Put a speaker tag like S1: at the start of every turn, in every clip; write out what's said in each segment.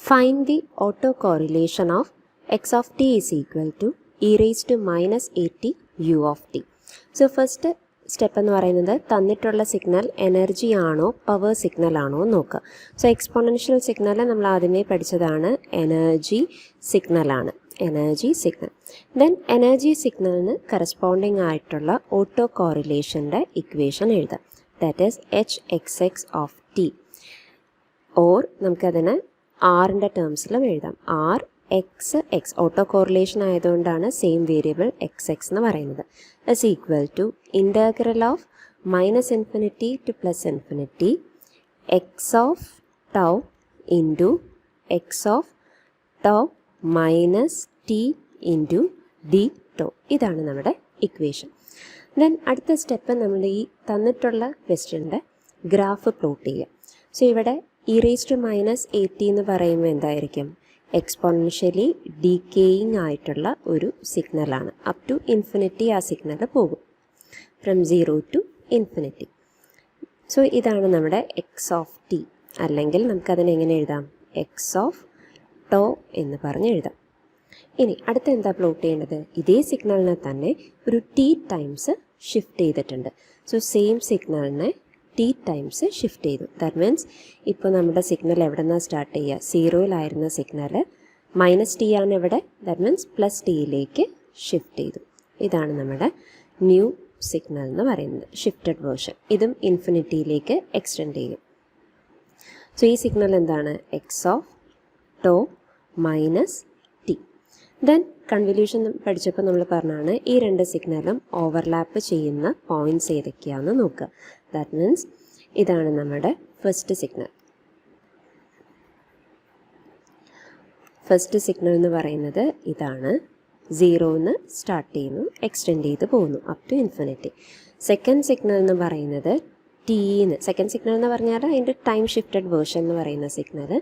S1: Find the autocorrelation of x of t is equal to e raised to minus at u of t. So first step എന്ന് പറയുന്നത് തന്നിട്ടുള്ള signal energy ആണോ power signal ആണോ നോക്കുക. So exponential signal നമ്മൾ ആദ്യമേ പഠിച്ചതാണ് energy സിഗ്നലാണ്. എനർജി സിഗ്നൽ ദെൻ എനർജി സിഗ്നലിന് കറസ്പോണ്ടിങ് ആയിട്ടുള്ള ഓട്ടോ കോറിലേഷൻ്റെ ഇക്വേഷൻ എഴുതാം. That is H X X of T, or നമുക്കതിന് ആറിൻ്റെ ടേംസിലും എഴുതാം. R X X auto correlation ആയതുകൊണ്ടാണ് സെയിം വേരിയബിൾ എക്സ് എക്സ് എന്ന് പറയുന്നത്. Is equal to integral of minus infinity to plus infinity X of tau into X of tau minus T into D tau. ഇതാണ് നമ്മുടെ equation. Then അടുത്ത step നമ്മൾ ഈ തന്നിട്ടുള്ള ക്വസ്റ്റ്യൻ്റെ graph plot ചെയ്യുക. So ഇവിടെ e raise to minus a t എന്ന് പറയുമ്പോൾ എന്തായിരിക്കും? എക്സ്പോണൻഷ്യലി ഡീക്കേയിങ് ആയിട്ടുള്ള ഒരു സിഗ്നലാണ്. അപ് ടു ഇൻഫിനിറ്റി ആ സിഗ്നൽ പോകും, ഫ്രം 0 ടു ഇൻഫിനിറ്റി. സോ ഇതാണ് നമ്മുടെ എക്സ് ഓഫ് ടി, അല്ലെങ്കിൽ നമുക്കതിനെങ്ങനെ എഴുതാം? എക്സ് ഓഫ് ടോ എന്ന് പറഞ്ഞ് എഴുതാം. ഇനി അടുത്ത എന്താ പ്ലോട്ട് ചെയ്യേണ്ടത്? ഇതേ സിഗ്നലിനെ തന്നെ ഒരു ടി ടൈംസ് ഷിഫ്റ്റ് ചെയ്തിട്ടുണ്ട്. സോ സെയിം സിഗ്നലിനെ ടി ടൈംസ് ഷിഫ്റ്റ് ചെയ്തു. ദാറ്റ് മീൻസ് ഇപ്പോൾ നമ്മുടെ സിഗ്നൽ എവിടെ നിന്നാണ് സ്റ്റാർട്ട് ചെയ്യുക? 0-ലായിരുന്ന സിഗ്നൽ മൈനസ് ടി ആണ് ഇവിടെ. ദാറ്റ് മീൻസ് പ്ലസ് ടിയിലേക്ക് ഷിഫ്റ്റ് ചെയ്തു. ഇതാണ് നമ്മുടെ ന്യൂ സിഗ്നൽ എന്ന് പറയുന്നത്, ഷിഫ്റ്റഡ് വേർഷൻ. ഇതും ഇൻഫിനിറ്റിയിലേക്ക് എക്സ്റ്റെൻഡ് ചെയ്യും. സോ ഈ സിഗ്നൽ എന്താണ്? X of tau minus T. Then convolution പഠിച്ചപ്പോൾ നമ്മൾ പറഞ്ഞാണ് ഈ രണ്ട് സിഗ്നലും ഓവർലാപ്പ് ചെയ്യുന്ന പോയിൻറ്റ്സ് ഏതൊക്കെയാണെന്ന് നോക്കുക. ദാറ്റ് മീൻസ് ഇതാണ് നമ്മുടെ ഫസ്റ്റ് സിഗ്നൽ. ഫസ്റ്റ് സിഗ്നൽ എന്ന് പറയുന്നത് ഇതാണ്. 0-ന്ന് സ്റ്റാർട്ട് ചെയ്യുന്നു, എക്സ്റ്റെൻഡ് ചെയ്ത് പോകുന്നു up to infinity. Second signal എന്ന് പറയുന്നത് ടീന്ന്, സെക്കൻഡ് സിഗ്നൽ എന്ന് പറഞ്ഞാൽ അതിൻ്റെ ടൈം ഷിഫ്റ്റഡ് വേർഷൻ എന്ന് പറയുന്ന സിഗ്നൽ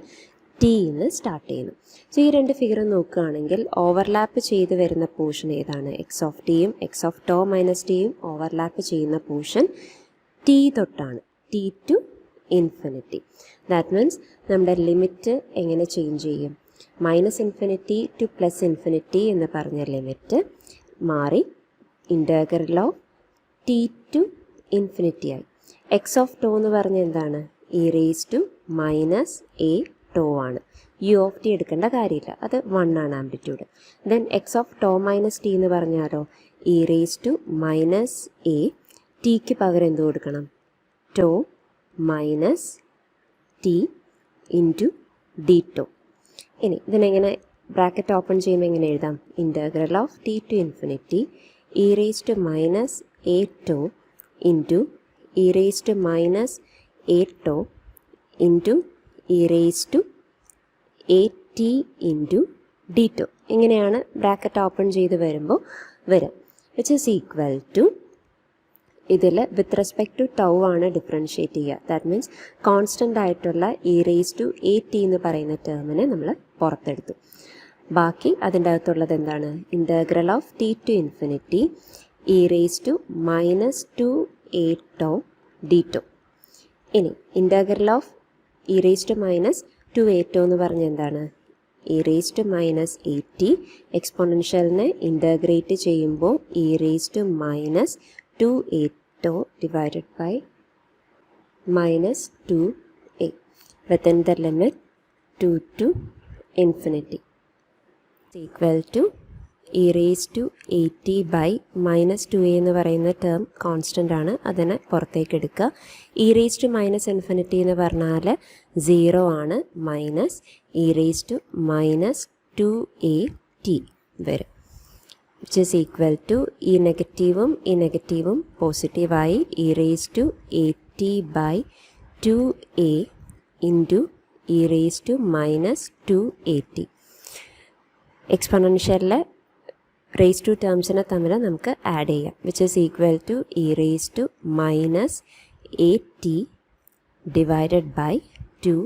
S1: ടീന്ന് സ്റ്റാർട്ട് ചെയ്യുന്നു. സോ ഈ രണ്ട് ഫിഗറും നോക്കുകയാണെങ്കിൽ ഓവർലാപ്പ് ചെയ്ത് വരുന്ന പോർഷൻ ഏതാണ്? എക്സ് ഓഫ് ടിയും എക്സ് ഓഫ് ടോ മൈനസ് ടിയും ഓവർലാപ്പ് ചെയ്യുന്ന പോർഷൻ ടി തൊട്ടാണ്, t to infinity. That means നമ്മുടെ ലിമിറ്റ് എങ്ങനെ ചേഞ്ച് ചെയ്യും? Minus infinity to plus infinity എന്ന് പറഞ്ഞ ലിമിറ്റ് മാറി integral of T to infinity ആയി. എക്സ് ഓഫ് ടോ എന്ന് പറഞ്ഞ എന്താണ്? E raise to minus a tau ആണ്. യു ഓഫ് ടി എടുക്കേണ്ട കാര്യമില്ല, അത് 1 ആണ് amplitude. Then x of tau minus t എന്ന് പറഞ്ഞാലോ e raise to minus a, ടിക്ക് പകരം എന്ത് കൊടുക്കണം? Tau minus T into D tau. ഇനി ഇതിനെങ്ങനെ ബ്രാക്കറ്റ് ഓപ്പൺ ചെയ്യുമ്പോൾ എങ്ങനെ എഴുതാം? Integral of T to infinity E raise to minus a tau into E raise to minus a tau into E raise to A t into D tau. ഇങ്ങനെയാണ് bracket open ചെയ്ത് വരുമ്പോൾ വരാം. Which is equal to, ഇതിൽ with respect to tau ആണ് differentiate ചെയ്യുക. That means constant ആയിട്ടുള്ള E raise to A T എന്ന് പറയുന്ന ടേമിനെ നമ്മൾ പുറത്തെടുത്തു. ബാക്കി അതിൻ്റെ അകത്തുള്ളത് എന്താണ്? Integral of T to infinity E raise to minus two A tau D tau. ഇനി integral of E raise to minus two A tau എന്ന് പറഞ്ഞ എന്താണ്? E raise to minus A T. എക്സ്പോണൻഷ്യലിനെ ഇൻ്റഗ്രേറ്റ് ചെയ്യുമ്പോൾ E raise to minus 2a tau divided by minus 2a within the limit 2 to infinity is equal to e raised to 80 by minus 2a എന്ന് പറയുന്ന term constant ആണ്, അതിനെ പുറത്തേക്ക് എടുക്കുക. E raise to minus infinity എന്ന് പറഞ്ഞാൽ 0 ആണ്, minus E raise to minus 2at വരും. which is equal to ഈ നെഗറ്റീവും പോസിറ്റീവായി E raise to 80 by 2a into E raise to minus 2at. എക്സ്പോണൻഷ്യലിലെ റേസ് ടു ടേംസിനെ തമ്മിൽ നമുക്ക് ആഡ് ചെയ്യാം. Which is equal to E raise to minus 8t divided by 2